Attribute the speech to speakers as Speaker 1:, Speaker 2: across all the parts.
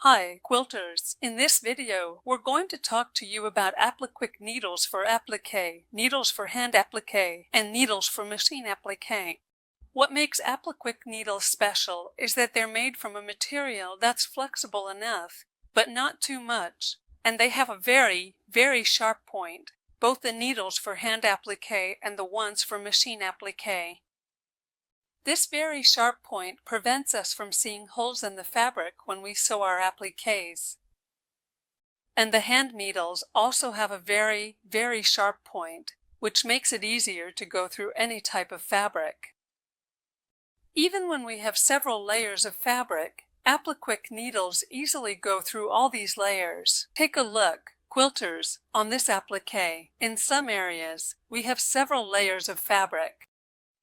Speaker 1: Hi, quilters! In this video, we're going to talk to you about Apliquick needles for applique, needles for hand applique, and needles for machine applique. What makes Apliquick needles special is that they're made from a material that's flexible enough, but not too much, and they have a very, very sharp point, both the needles for hand applique and the ones for machine applique. This very sharp point prevents us from seeing holes in the fabric when we sew our appliques. And the hand needles also have a very, very sharp point, which makes it easier to go through any type of fabric. Even when we have several layers of fabric, Apliquick needles easily go through all these layers. Take a look, quilters, on this applique. In some areas, we have several layers of fabric.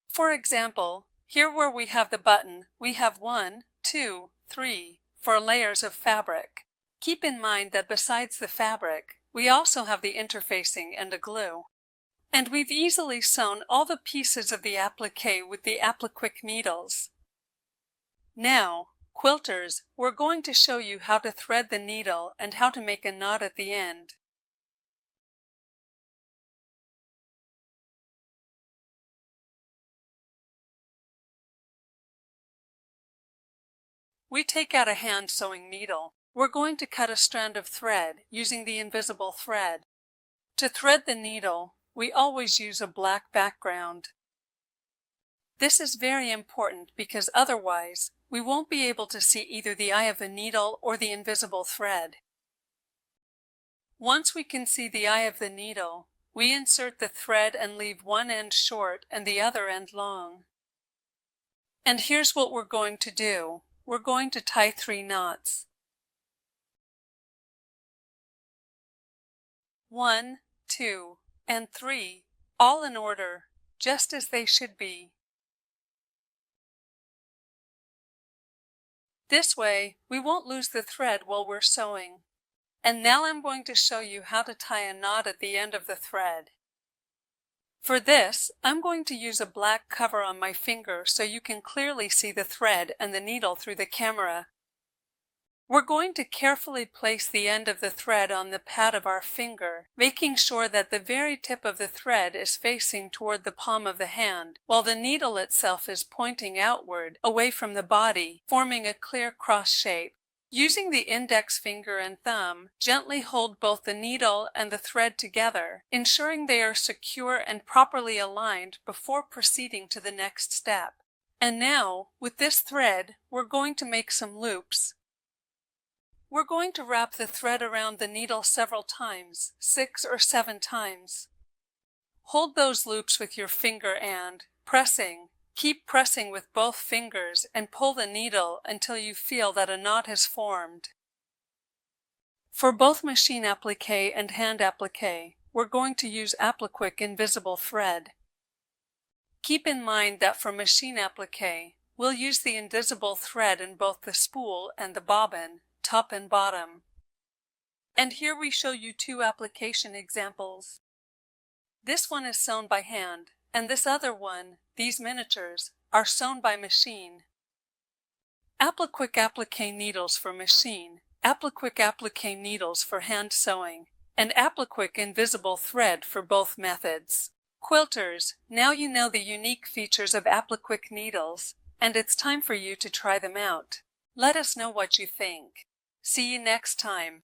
Speaker 1: For example, here where we have the button, we have 1, 2, 3, 4 layers of fabric. Keep in mind that besides the fabric, we also have the interfacing and a glue. And we've easily sewn all the pieces of the applique with the Apliquick needles. Now, quilters, we're going to show you how to thread the needle and how to make a knot at the end. We take out a hand sewing needle. We're going to cut a strand of thread using the invisible thread. To thread the needle, we always use a black background. This is very important because otherwise, we won't be able to see either the eye of the needle or the invisible thread. Once we can see the eye of the needle, we insert the thread and leave one end short and the other end long. And here's what we're going to do. We're going to tie 3 knots. 1, 2, and 3, all in order, just as they should be. This way, we won't lose the thread while we're sewing. And now I'm going to show you how to tie a knot at the end of the thread. For this, I'm going to use a black cover on my finger so you can clearly see the thread and the needle through the camera. We're going to carefully place the end of the thread on the pad of our finger, making sure that the very tip of the thread is facing toward the palm of the hand, while the needle itself is pointing outward, away from the body, forming a clear cross shape. Using the index finger and thumb, gently hold both the needle and the thread together, ensuring they are secure and properly aligned before proceeding to the next step. And now, with this thread, we're going to make some loops. We're going to wrap the thread around the needle several times, 6 or 7 times. Hold those loops with your finger and, keep pressing with both fingers and pull the needle until you feel that a knot has formed. For both machine applique and hand applique, we're going to use Apliquick invisible thread. Keep in mind that for machine applique, we'll use the invisible thread in both the spool and the bobbin, top and bottom. And here we show you 2 application examples. This one is sewn by hand, and this other one, these miniatures, are sewn by machine. Apliquick applique needles for machine, Apliquick applique needles for hand sewing, and Apliquick invisible thread for both methods. Quilters, now you know the unique features of Apliquick needles, and it's time for you to try them out. Let us know what you think. See you next time.